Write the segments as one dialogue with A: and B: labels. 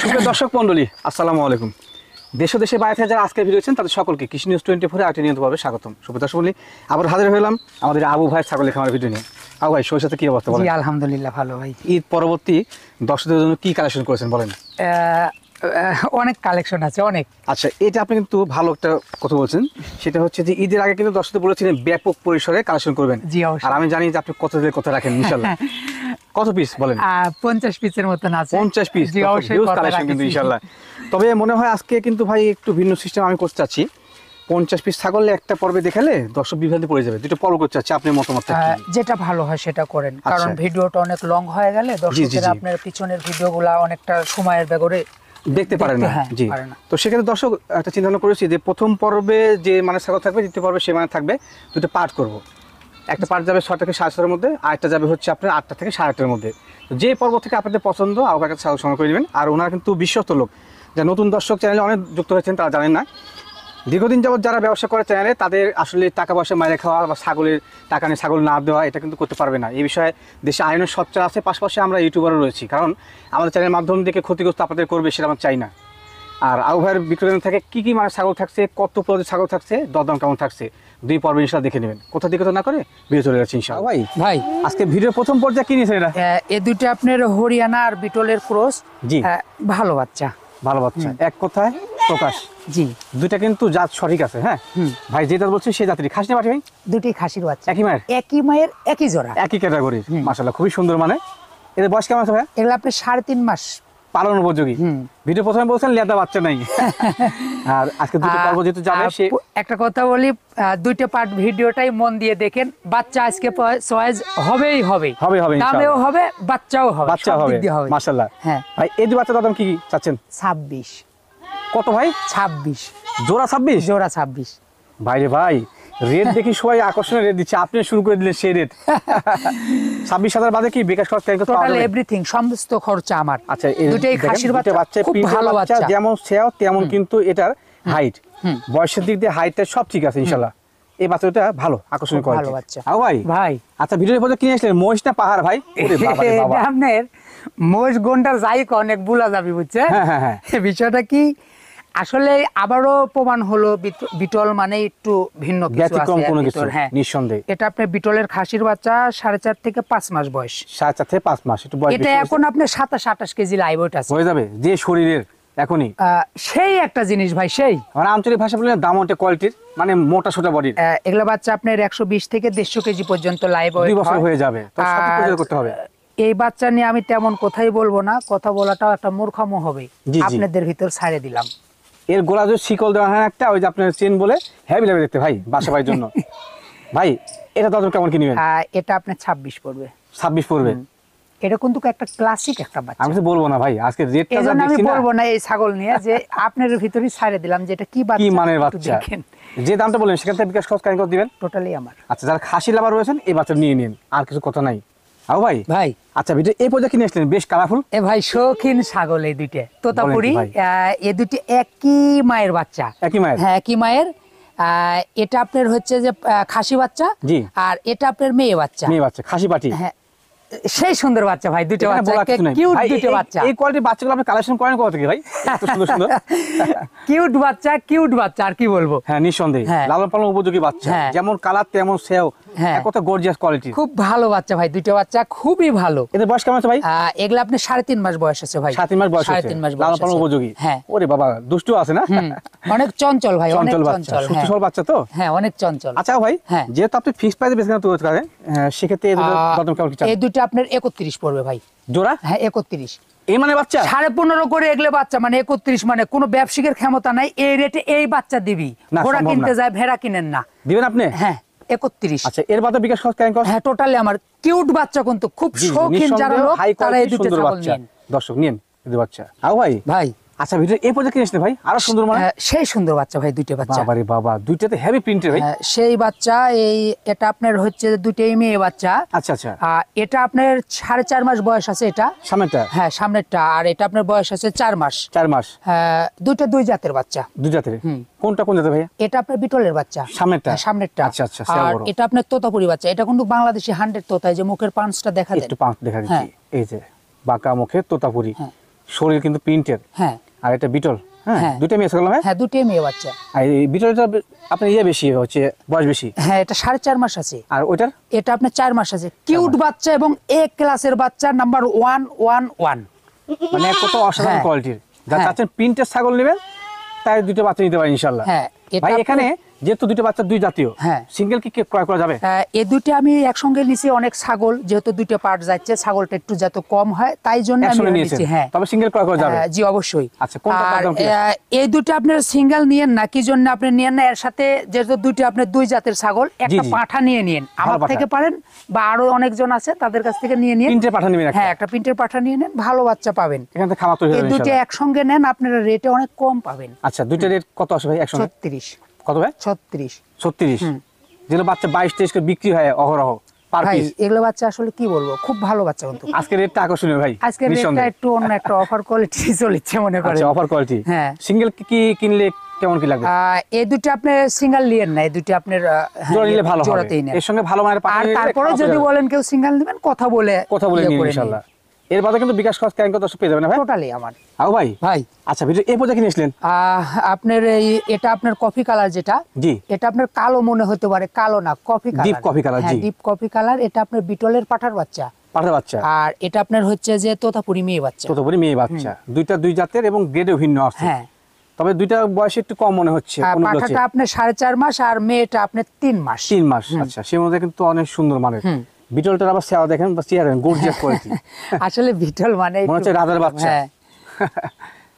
A: সুপ্রিয় দর্শক মণ্ডলী, আসসালামু আলাইকুম। দেশ ও দেশের বাইরে থেকে যারা আজকে ভিডিও দেখছেন তাদের সকলকে কৃষি নিউজ 24 আরেকটি নিয়মিতভাবে স্বাগতম। সুপ্রিয় দর্শক মণ্ডলী, আবার হাজির হলাম আমাদের আবু ভাইয়ের ছাগলের খামার ভিডিও নিয়ে। আবু ভাই, সবার সাথে কি অবস্থা বলেন?
B: জি আলহামদুলিল্লাহ ভালো ভাই।
A: ঈদ পরবর্তী দর্শকদের জন্য কি কালেকশন করেছেন বলেন?
B: অনেক কালেকশন আছে, অনেক।
A: আচ্ছা, এটা আপনি কিন্তু ভালো একটা কথা বলছেন, সেটা হচ্ছে যে ঈদের আগে কিন্তু দর্শকদের বলেছিলেন ব্যাপক পরিসরে কালেকশন করবেন।
B: জি অবশ্যই।
A: আর আমি জানি যে আপনি কত দিনের কথা রাখেন ইনশাআল্লাহ। কত পিস বলেন?
B: 50 পিসের মতন আছে।
A: 50 পিস,
B: জি অবশ্যই
A: কালেকশন কিন্তু ইনশাআল্লাহ। তবে মনে হয় আজকে কিন্তু ভাই একটু ভিন্ন সিস্টেম আমি করতে চাচ্ছি। 50 পিস ছাগল একটা পর্বে দেখালে দর্শক বিভ্রান্তি পড়ে যাবে। দুটো পর্ব করতে চাচ্ছি, আপনার মতামত কি?
B: যেটা ভালো হয় সেটা করেন, কারণ ভিডিওটা অনেক লং হয়ে গেলে দর্শকরা আপনার পিছনের ভিডিওগুলো অনেকটা সময়ের ব্যাগরে
A: দেখতে পারে না। জি, তো সেক্ষেত্রে দর্শক একটা চিন্তা ভাবনা করেছি যে প্রথম পর্বে যে মানে ছাগল থাকবে, দ্বিতীয় পর্বে সে মানে থাকবে। দুটো পার্ট করব। একটা পার্ট যাবে 6 থেকে 7:30 মধ্যে, আরেকটা যাবে হচ্ছে আপনার 8টা থেকে 8:30 মধ্যে। যে পর্ব থেকে আপনাদের পছন্দ আমাকে একটা ছাগল সংগ্রহ করে নেবেন। আর ওনারা কিন্তু বিশ্বস্ত লোক, যা নতুন দর্শক চ্যানেলে অনেক যুক্ত হয়েছেন তারা জানেন না। দীর্ঘদিন যাবত যারা ব্যবসা করে চ্যানেলে, তাদের আসলে টাকা পয়সা মাইরে খাওয়া বা ছাগলের টাকা নিয়ে ছাগল না দেওয়া এটা কিন্তু করতে পারবে না। এই বিষয়ে দেশে আইনের সোচ্চার আছে, পাশাপাশি আমরা ইউটিউবারও রয়েছি। কারণ আমাদের চ্যানেলের মাধ্যম থেকে ক্ষতিগ্রস্ত আপনাদের করবে সেটা আমরা চাই না। আর আবু ভাইয়ের বিক্রয় থেকে কী কী মানে ছাগল থাকছে, কত প্রজাতির ছাগল থাকছে, দরদাম কেমন থাকছে, দুই পর্ব ইনশাআল্লাহ দেখে নেবেন। কোথা দিকে তো না করে ভিডিও চলে যাচ্ছে ইনশাআল্লাহ। ভাই
B: ভাই
A: আজকে ভিডিওর প্রথম পর্যায়ে কি নিয়েছেন এটা?
B: এই দুটো আপনার হরিয়ানা আর বিটলের ক্রস।
A: জি,
B: ভালো বাচ্চা,
A: ভালো বাচ্চা, এক কথায় প্রকাশ।
B: জি,
A: দুইটা কিন্তু জাত সঠিক আছে। হ্যাঁ ভাই, যে জাত বলছি সেই জাতেরই। খাসি না পাঠি ভাই?
B: দুটোই খাসির বাচ্চা,
A: একই মায়ের,
B: একই মায়ের, একই জোড়া,
A: একই ক্যাটাগরির। মাশাআল্লাহ, খুবই সুন্দর। মানে এদের বয়স কেমন আছে ভাই?
B: এগুলো আপনি 3.5 মাস
A: পালন উপযোগী। ভিডিও প্রথমে বলছেন লেদা বাচ্চা নাই। আর আজকে দুটো পর্ব যেহেতু যাবে, সে
B: একটা কথা বলি, দুইটা পার্ট ভিডিওটাই মন দিয়ে দেখেন। বাচ্চা আজকে চয়েস হবেই হবে,
A: হবে হবে
B: দামেও হবে, বাচ্চাও হবে,
A: বাচ্চা
B: সব
A: হবে
B: দিক দিয়ে হবে।
A: মাশাআল্লাহ।
B: হ্যাঁ
A: ভাই, এই দুই বাচ্চার দাম কি চাচ্ছেন?
B: 26।
A: কত ভাই?
B: 26
A: জোড়া 26?
B: জোড়া 26।
A: ভাই রে ভাই, রেট দেখি সবাই আকর্ষণীয় রেট দিচ্ছে, আপনি শুরু করে দিলেন সেই রেট। 26,000 বাদে কি বিকাশ খরচ থেকে
B: টোটাল এভরিথিং, সমস্ত খরচা আমার।
A: আচ্ছা,
B: দুটেই খাসির বাচ্চা, খুব ভালো বাচ্চা।
A: যেমন সেও তেমন কিন্তু এটার হাইট, বয়সের দিক দিয়ে হাইটটা সব ঠিক আছে ইনশাআল্লাহ। এই বাচ্চাটা ভালো, আকর্ষণীয় কোয়ালিটি।
B: ভালো বাচ্চা।
A: আও ভাই,
B: ভাই
A: আচ্ছা, ভিডিওর পরে কিনে আসলেন মহিষ না পাহাড় ভাই? ওরে বাবা রে বাবা,
B: আপনার মহিষ গন্ডার যাই অনেক বুলা যাবে, বুঝছেন?
A: হ্যাঁ।
B: বিষয়টা কি আসলে আবারও প্রমাণ হলো, বিটল মানে একটু ভিন্ন
A: ব্যতিক্রম কোনো কিছু।
B: হ্যাঁ,
A: নিঃসন্দেহে
B: এটা আপনার বিটলের খাসির বাচ্চা, 4.5 থেকে 5 মাস বয়স।
A: 4 থেকে 5 মাস একটু বয়স।
B: এটা এখন আপনার 27-28 কেজি লাইভ ওয়েট আছে,
A: হয়ে যাবে যে শরীরের এখনই।
B: সেই একটা জিনিস ভাই, সেই
A: মানে আঞ্চলিক ভাষা বললে দামোটে কোয়ালিটির, মানে মোটা সোটা বডির।
B: এগুলা বাচ্চা আপনার 120 থেকে 150 কেজি পর্যন্ত লাইভ
A: 2
B: ওয়েট
A: বছর হয়ে যাবে, তো সঠিক পরিচর্যা করতে হবে।
B: এই বাচ্চা নিয়ে আমি তেমন কথাই বলবো না, কথা বলাটাও একটা মূর্খামো হবে।
A: জি।
B: আপনাদের ভিতর ছাড়ে দিলাম।
A: এর গোলা যে শিকল দেওয়া হয় একটা, ওই যে আপনার চেন বলে, হেভি লাগবে দেখতে ভাই, বাসা ভাইয়ের জন্য। ভাই, এটা দাম কেমন কি নেবেন?
B: এটা আপনার 26 পড়বে।
A: 26 পড়বে?
B: এটা কিন্তু একটা ক্লাসিক একটা বাচ্চা।
A: আমি তো বলবো না ভাই, আজকে রেটটা যা
B: এজন্য আমি
A: দেখছি না,
B: বলবো না এই ছাগল নিয়ে, যে আপনার ভিতরই ছাড়ে দিলাম যে এটা কি বাচ্চা,
A: কি মানের
B: একটু
A: বাচ্চা।
B: দেখেন।
A: যে দামটা বললেন সেখান থেকে বিকাশ খরচ কারি করে দিবেন
B: টোটালি আমার।
A: আচ্ছা, যারা খাসি লাভার রয়েছেন এই বাচ্চা নিয়ে নিন, আর কিছু কথা নাই। আও ভাই,
B: ভাই
A: আচ্ছা, ভিডিও এই পর্যায়ে কিনে আসলেন, বেশ কালারফুল।
B: এ ভাই শৌখিন ছাগল এই দুইটা, তোতাপুরি। এই দুটি একই মায়ের বাচ্চা।
A: একই মায়ের?
B: হ্যাঁ, একই মায়ের। এটা আপনার হচ্ছে যে খাসি বাচ্চা,
A: জি।
B: আর এটা আপনার মেয়ে বাচ্চা।
A: মেয়ে বাচ্চা, খাসি পাটি।
B: হ্যাঁ, সেই সুন্দর বাচ্চা ভাই, দুটো বাচ্চা, কিউট দুটো বাচ্চা।
A: এই কোয়ালিটির বাচ্চাগুলো আপনি কালেকশন করেন কোথা থেকে ভাই? এত সুন্দর সুন্দর
B: কিউট বাচ্চা, কিউট বাচ্চা, আর কি বলবো।
A: হ্যাঁ, নিঃসন্দেহে লালন পালন উপযোগী বাচ্চা, যেমন কালার তেমন সেও, এক কথা গর্জিয়াস কোয়ালিটি।
B: খুব ভালো বাচ্চা ভাই, দুটো বাচ্চা খুবই ভালো।
A: এদের বয়স কেমন আছে ভাই?
B: এগুলা আপনি 3.5 মাস বয়স আছে ভাই।
A: 3.5 মাস বয়স আছে,
B: 3.5 মাস বয়স
A: লালন পালন উপযোগী।
B: হ্যাঁ।
A: ওরে বাবা, দুষ্টু আছে না?
B: অনেক চঞ্চল ভাই, অনেক চঞ্চল।
A: সুস্থ বাচ্চা তো?
B: হ্যাঁ, অনেক চঞ্চল।
A: আচ্ছা ভাই, যেহেতু আপনি ফিক্সড প্রাইসে বেচেন তো সেক্ষেত্রে এদের দাম কেমন কি চান?
B: এই দুটো আপনার 31 পড়বে ভাই
A: জোড়া?
B: হ্যাঁ, 31।
A: এই মানে বাচ্চা
B: 15.5 করে এগুলো বাচ্চা, মানে 31, মানে কোনো ব্যবসায়িকের ক্ষমতা নাই এই রেটে এই বাচ্চা দিবি। ঘোড়া কিনতে যায়, ভেড়া কিনেন না।
A: দিবেন আপনি?
B: হ্যাঁ, 31।
A: আচ্ছা, এর বাদে বিকাশ খরচ কেন করেন?
B: হ্যাঁ, টোটালি আমার। কিউট বাচ্চা, কিন্তু খুব শৌখিন যারা লোক তারা এই দুটো ছাগল নিন।
A: দর্শক নিন এই বাচ্চা। আও ভাই,
B: ভাই
A: আচ্ছা, ভিডিও এই পর্যন্ত কিনেছেন ভাই, আরো সুন্দর মানে?
B: সেই সুন্দর বাচ্চা ভাই, দুটো বাচ্চা।
A: বাবারে বাবা, দুইটাতে হেভি প্রিন্টের ভাই।
B: সেই বাচ্চা, এটা আপনার হচ্ছে দুটোই মেয়ে বাচ্চা।
A: আচ্ছা আচ্ছা।
B: এটা আপনার 4.5 মাস বয়স আছে, এটা
A: সামনেরটা?
B: হ্যাঁ, সামনেরটা। আর এটা আপনার বয়স আছে 4 মাস।
A: 4 মাস?
B: দুটো দুই জাতের বাচ্চা।
A: দুই জাতের? কোনটা কোন জাতের ভাই?
B: এটা আপনার বিটলের বাচ্চা,
A: সামনেরটা?
B: সামনেরটা।
A: আচ্ছা আচ্ছা।
B: আর এটা আপনার তোতাপুরি বাচ্চা। এটা কিন্তু বাংলাদেশি 100 তোতা, যে মুখের পাঁচটা দেখা যায়,
A: একটু পাঁচ দেখা দিচ্ছি, এই যে বাঁকা মুখে তোতাপুরি। শরীর কিন্তু প্রিন্টের,
B: হ্যাঁ
A: আর এটা বিটল, হ্যাঁ
B: হ্যাঁ।
A: দুইটা মেয়ে ছাগল,
B: হ্যাঁ দুটোই মেয়ে বাচ্চা।
A: আর এই বিটলটা আপনার ইয়ে বেশি হচ্ছে, বয়স বেশি।
B: হ্যাঁ এটা 4.5 মাস আছে।
A: আর ওইটার
B: এটা আপনার 4 মাস আছে। কিউট বাচ্চা এবং এ ক্লাসের বাচ্চা, নাম্বার 111।
A: মানে কত অসাধারণ
B: হ্যাঁ।
A: কোয়ালিটির। যা
B: হ্যাঁ।
A: চাচ্ছেন প্রিন্টের ছাগল নেবেন, তাই দুটো বাচ্চা নিতে পারেন ইনশাল্লাহ।
B: হ্যাঁ, এটা
A: ভাই
B: আপনি-
A: এখানে যেহেতু দুটো বাচ্চা দুই জাতীয়,
B: হ্যাঁ।
A: সিঙ্গেল কি ক্রয় করা যাবে?
B: এই দুটো আমি একসঙ্গে নিছি। অনেক ছাগল যেহেতু দুটো পার্ট যাচ্ছে, ছাগলটা একটু যাতে কম হয় তাই জন্য আমি
A: একসঙ্গে
B: নিছি।
A: নিয়েছেন,
B: হ্যাঁ
A: তবে সিঙ্গেল ক্রয় করা যাবে।
B: জি অবশ্যই।
A: আচ্ছা, কোনটা
B: আর
A: দাম কি
B: এই দুটো আপনার সিঙ্গেল নিয়েন না, কি জন্য আপনি নিয়েন না, এর সাথে যেহেতু দুটো আপনার দুই জাতের ছাগল, একটা
A: জি।
B: পাঠা নিয়ে নিন, আমার
A: পাঠা।
B: থেকে পারেন বা আরো অনেকজন আছে তাদের কাছ থেকে নিয়ে নিন।
A: প্রিন্টের পাঠা নেবেন একটা।
B: হ্যাঁ একটা প্রিন্টের পাঠা নিয়ে নেন, ভালো বাচ্চা পাবেন।
A: এখান থেকে খামার তৈরি
B: এই
A: হবে
B: দুটো
A: ইনশাল্লাহ।
B: একসঙ্গে নেন, আপনারা রেটে অনেক কম পাবেন।
A: আচ্ছা, দুইটা রেট কত আসে ভাই একসঙ্গে?
B: 36।
A: কত ভাই?
B: 36।
A: 36। যেগুলো বাচ্চা 22-23 করে বিক্রি হয় অহরহ পার
B: ভাই
A: পিস,
B: এগুলো বাচ্চা আসলে কি বলবো, খুব ভালো বাচ্চা কিন্তু।
A: আজকে রেটটা আকর্ষণীয় ভাই।
B: আজকের রেটটা
A: নিঃসন্দেহে।
B: একটু অন্য একটা অফার কোয়ালিটি চলছে মনে করেন।
A: আচ্ছা, অফার কোয়ালিটি।
B: হ্যাঁ।
A: সিঙ্গেল কি কিনলে কেমন কি লাগবে?
B: এই দুটো আপনি সিঙ্গেল নিয়েন না, এই দুটো আপনার
A: জোড়া নিলে ভালো হবে।
B: জোড়াতেই নেন।
A: এর সঙ্গে ভালো মানের পাঠা
B: আর
A: নিলে
B: তারপরে
A: খাওয়া
B: যদি
A: যাবে।
B: বলেন কেউ সিঙ্গেল নেবেন, কথা বলে
A: নিন ইনশাআল্লাহ। এর বাদে কিন্তু বিকাশ খরচ কেন কত পেয়ে যাবেন ভাই?
B: টোটালি আমার।
A: আও ভাই।
B: ভাই
A: আচ্ছা, ভিডিও এই পর্যন্ত কিনেছিলেন?
B: আপনার এটা আপনার কফি কালার যেটা,
A: জি।
B: এটা আপনার কালো মনে হতে পারে, কালো না, coffee colour.
A: Deep coffee colour, জি।
B: Deep coffee colour. এটা আপনার বিটলের পাঠার বাচ্চা।
A: পাঠার বাচ্চা।
B: আর এটা আপনার হচ্ছে যে তোতাপুরি মেয়ে বাচ্চা।
A: ততপুরি মেয়ে বাচ্চা। দুইটা দুই জাতের এবং গ্রেডও ভিন্ন আছে।
B: হ্যাঁ।
A: তবে দুইটা বয়স একটু কম মনে হচ্ছে। অনুযায়ী
B: পাঠাটা আপনার 4.5 মাস আর মেয়েটা আপনার 3 মাস।
A: 3 মাস। আচ্ছা, সেই মধ্যে কিন্তু অনেক সুন্দর মানের। বিটলটার আবার চেহারা দেখেন বা চেহারা গর্জিয়াস কোয়ালিটি।
B: আসলে বিটল মানে
A: মনে হচ্ছে
B: একটু-
A: রাজার বাচ্চা।
B: হ্যাঁ।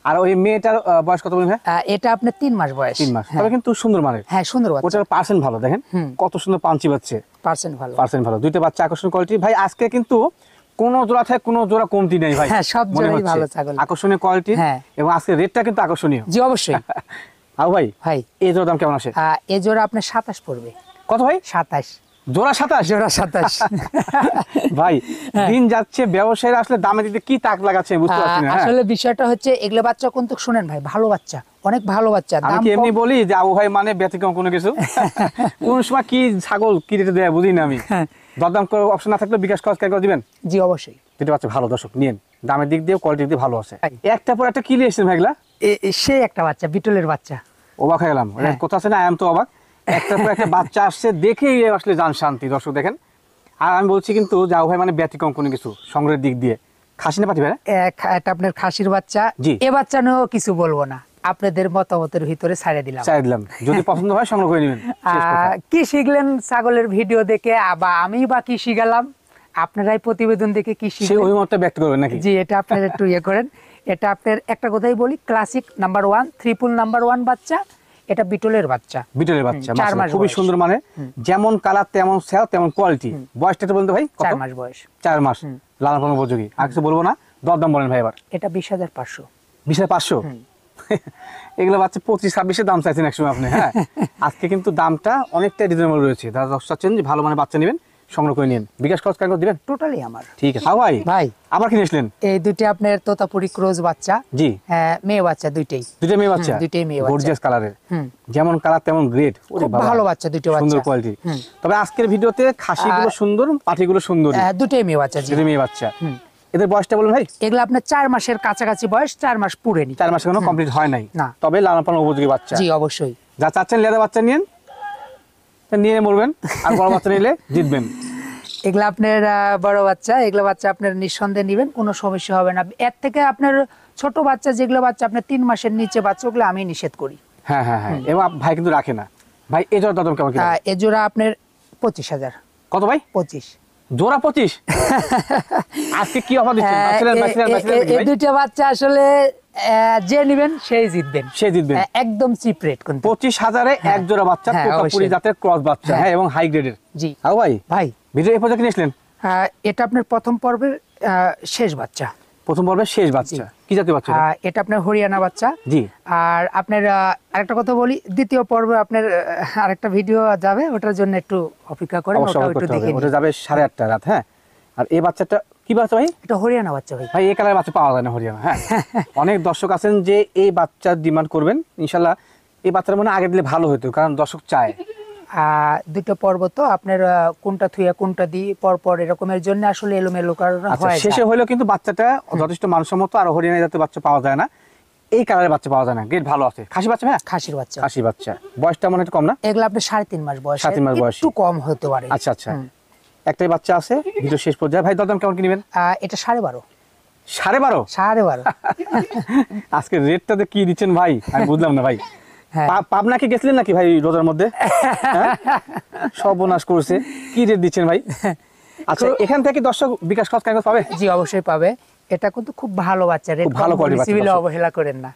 A: আর ওই মেয়েটার বয়স কত বলুন ভাই?
B: এটা আপনার 3 মাস বয়স।
A: 3 মাস। তবে কিন্তু সুন্দর মানের।
B: হ্যাঁ সুন্দর বাচ্চা।
A: ওটার পার্সেন্ট ভালো, দেখেন কত সুন্দর পাঞ্চি বাচ্চা।
B: পার্সেন্ট ভালো।
A: পার্সেন্ট ভালো। দুইটা বাচ্চা আকর্ষণীয় কোয়ালিটি। ভাই আজকে কিন্তু কোন জোড়া থেকে কোন জোড়া কমতি নেই ভাই।
B: হ্যাঁ, সব
A: মনে
B: জোড়াই
A: হচ্ছে।
B: ভালো ছাগল।
A: আকর্ষণীয় কোয়ালিটি।
B: হ্যাঁ।
A: এবং আজকে রেটটা কিন্তু আকর্ষণীয়।
B: জি অবশ্যই।
A: আও ভাই,
B: ভাই
A: এই জোড়া দাম কেমন আসে?
B: এই জোড়া আপনার 27 পড়বে।
A: কত ভাই?
B: 27।
A: জোড়া 27?
B: জোড়া 27।
A: ভাই দিন যাচ্ছে, ব্যবসায়ীরা আসলে দামে দিতে কি তাক লাগাচ্ছে বুঝতে পারছি না। হ্যাঁ।
B: আসলে বিষয়টা হচ্ছে এগুলো বাচ্চা কিন্তু শুনেন ভাই, ভালো বাচ্চা, অনেক ভালো বাচ্চা।
A: আমি
B: দাম
A: কি এমনি
B: কম।
A: বলি যে আবু ভাই মানে ব্যতিক্রম কোনো কিছু? কোন সময় কি ছাগল কি রেটে দেয় বুঝি না আমি। দরদাম করে অপশন না থাকলে বিকাশ খরচ করে দিবেন।
B: জি অবশ্যই।
A: দুটো বাচ্চা ভালো, দর্শক নিয়েন, দামের দিক দিয়ে কোয়ালিটির দিক দিয়ে ভালো আছে।
B: তাই।
A: একটা পর একটা কি নিয়ে এসেছেন ভাইগুলা?
B: সে একটা বাচ্চা, বিটলের বাচ্চা।
A: অবাক হয়ে গেলাম।
B: হ্যাঁ।
A: কোথা আছে না, আই এম তো অবাক। একটা পর একটা বাচ্চা আসছে, দেখেই আসলে জান শান্তি। দর্শক দেখেন, আর আমি বলছি কিন্তু যাও ভাই মানে ব্যতিক্রম কোনো কিছু সংগ্রহের দিক দিয়ে। খাসি না পাঠি ভাই?
B: এটা আপনার খাসির বাচ্চা।
A: জি।
B: এ বাচ্চা নিয়েও কিছু বলবো না, আপনাদের মতামতের ভিতরে ছাড়ে দিলাম।
A: চাই দিলাম, যদি পছন্দ হয় সংগ্রহ করে নেবেন। শেষ কথা।
B: কি শিখলেন ছাগলের ভিডিও দেখে, বা আমি বা কি শিখালাম, আপনারাই প্রতিবেদন দেখে কি
A: সেই
B: শিখলেন।
A: অভিমতটা ব্যক্ত করবেন নাকি?
B: জি, এটা আপনার একটু ইয়ে করেন। এটা আপনার একটা কথাই বলি, ক্লাসিক নাম্বার 1, ট্রিপল নাম্বার 1 বাচ্চা। এটা বিটলের বাচ্চা।
A: বিটলের বাচ্চা,
B: 4 মাস
A: মাশাআল্লাহ, খুবই
B: বয়স।
A: সুন্দর মানে, যেমন কালার তেমন সেল তেমন কোয়ালিটি। বয়সটা তো বলতে ভাই কত?
B: 4 মাস বয়স।
A: 4 মাস। লালন পালন উপযোগী। আর কিছু বলবো না, দরদাম বলেন ভাই এবার।
B: এটা 20,500।
A: 20,500? এগুলো বাচ্চা 25-26 দাম চাইছেন একসময় আপনি। হ্যাঁ, আজকে কিন্তু দামটা অনেকটা রিজনেবল রয়েছে। দাদা দশ চাচ্ছেন যে ভালো মানে বাচ্চা নেবেন, সংগ্রহ করে নিন। বিকাশ খরচ কেন দিবেন?
B: টোটালি আমার।
A: ঠিক আছে। ভাই
B: ভাই
A: আবার কিনে আসলেন?
B: এই দুটো আপনার তোতাপুরি ক্রোজ বাচ্চা।
A: জি।
B: মেয়ে বাচ্চা দুইটাই।
A: দুইটা মেয়ে বাচ্চা?
B: দুইটাই মেয়ে বাচ্চা।
A: গর্জিয়াস কালারের,
B: হুম।
A: যেমন কালার তেমন গ্রেড।
B: খুব ভালো বাচ্চা, দুটো বাচ্চা।
A: সুন্দর কোয়ালিটি। তবে আজকের ভিডিওতে খাসিগুলো সুন্দর, পাঠিগুলো সুন্দর।
B: দুটোই মেয়ে বাচ্চা। জি।
A: দুটো মেয়ে বাচ্চা। এদের বয়সটা বলুন ভাই।
B: এগুলো আপনার 4 মাসের কাছাকাছি বয়স, 4 মাস পুরেনি।
A: 4 মাস এখনো কমপ্লিট হয় নাই।
B: না।
A: তবে লালন পালন উপযোগী বাচ্চা।
B: জি অবশ্যই।
A: যা চাচ্ছেন লেদা বাচ্চা নিয়েন, নিয়ে মরবেন। আর বড় বাচ্চা নিলে জিতবেন।
B: এগুলো আপনার বড় বাচ্চা, এগুলো বাচ্চা আপনার নিঃসন্দেহে নেবেন, কোনো সমস্যা হবে না। এর থেকে আপনার ছোট বাচ্চা, যেগুলো বাচ্চা আপনার 3 মাসের নিচে বাচ্চা, ওগুলো আমি নিষেধ করি।
A: হ্যাঁ হ্যাঁ হ্যাঁ। এবং ভাই কিন্তু রাখে না। ভাই এই জোড়া দাম কেমন কি?
B: এ জোড়া আপনার 25,000।
A: কত ভাই?
B: 25।
A: জোড়া 25? আজকে কি অফার দিচ্ছেন?
B: এই দুটো বাচ্চা আসলে যে নেবেন সেই জিতবেন।
A: সে জিতবেন।
B: একদম চিপ রেট কিন্তু।
A: 25,000-এ এক জোড়া বাচ্চা,
B: হ্যাঁ,
A: তোতাপুরি
B: অবশ্যই।
A: জাতের ক্রস বাচ্চা। হ্যাঁ, এবং হাই গ্রেডের।
B: জি।
A: আও ভাই,
B: ভাই
A: ভিডিও এই পর্যন্ত কিনেছিলেন?
B: এটা আপনার প্রথম পর্বের শেষ বাচ্চা।
A: প্রথম পর্বের শেষ বাচ্চা। কি জাতীয় বাচ্চা?
B: এটা আপনার হরিয়ানা বাচ্চা।
A: জি।
B: আর আপনার আরেকটা কথা বলি, দ্বিতীয় পর্বে আপনার আরেকটা ভিডিও যাবে, ওটার জন্য একটু অপেক্ষা করেন,
A: অবশ্যই
B: ওটাও একটু
A: করতে হবে।
B: দেখে
A: ওটা
B: নিন।
A: যাবে 8:30 রাত। হ্যাঁ। আর এই বাচ্চাটা কি বাচ্চা ভাই?
B: এটা হরিয়ানা বাচ্চা ভাই।
A: ভাই এই কালার বাচ্চা পাওয়া যায় না হরিয়ানা। হ্যাঁ। অনেক দর্শক আছেন যে এই বাচ্চার ডিমান্ড করবেন। ইনশাল্লাহ এই বাচ্চার মনে আগে দিলে ভালো হতো, কারণ দর্শক চায়।
B: দুটো পর্ব তো আপনার কোনটা থুইয়া কোনটা দিই পরপর এরকমের জন্য আসলে এলোমেলো কারণ
A: আচ্ছা,
B: হয়
A: শেষে হলেও কিন্তু বাচ্চাটা যথেষ্ট মানসম্মত আর হরিয়ানা জাতের বাচ্চা পাওয়া যায় না, এই কালারের বাচ্চা পাওয়া যায় না, গ্রেড ভালো আছে। খাসি বাচ্চা ভাই?
B: খাসির বাচ্চা।
A: খাসি বাচ্চা বয়সটা মনে হয় একটু কম না?
B: এগুলো আপনার 3.5 মাস বয়স,
A: 3.5 মাস বয়সী।
B: একটু কম হতে পারে।
A: আচ্ছা আচ্ছা, একটাই বাচ্চা আছে, ভিডিও শেষ পর্যায়ে। ভাই দরদাম কেমন কি নেবেন?
B: এটা 12.5।
A: 12.5?
B: 12.5।
A: আজকে রেটটাতে কি দিচ্ছেন ভাই আমি বুঝলাম না ভাই।
B: হ্যাঁ।
A: পাবনা কি গেছিলেন নাকি ভাই রোজার মধ্যে? হ্যাঁ? সর্বনাশ করছে, কি রেট দিচ্ছেন ভাই? আচ্ছা, এখান থেকে দর্শক বিকাশ খরচ পাবে?
B: জি অবশ্যই পাবে। এটা কিন্তু খুব ভালো বাচ্চা, রেট
A: খুব ভালো
B: ভালো
A: quality
B: কোয়ালিটি,
A: বাচ্চা।
B: অবহেলা করেন না।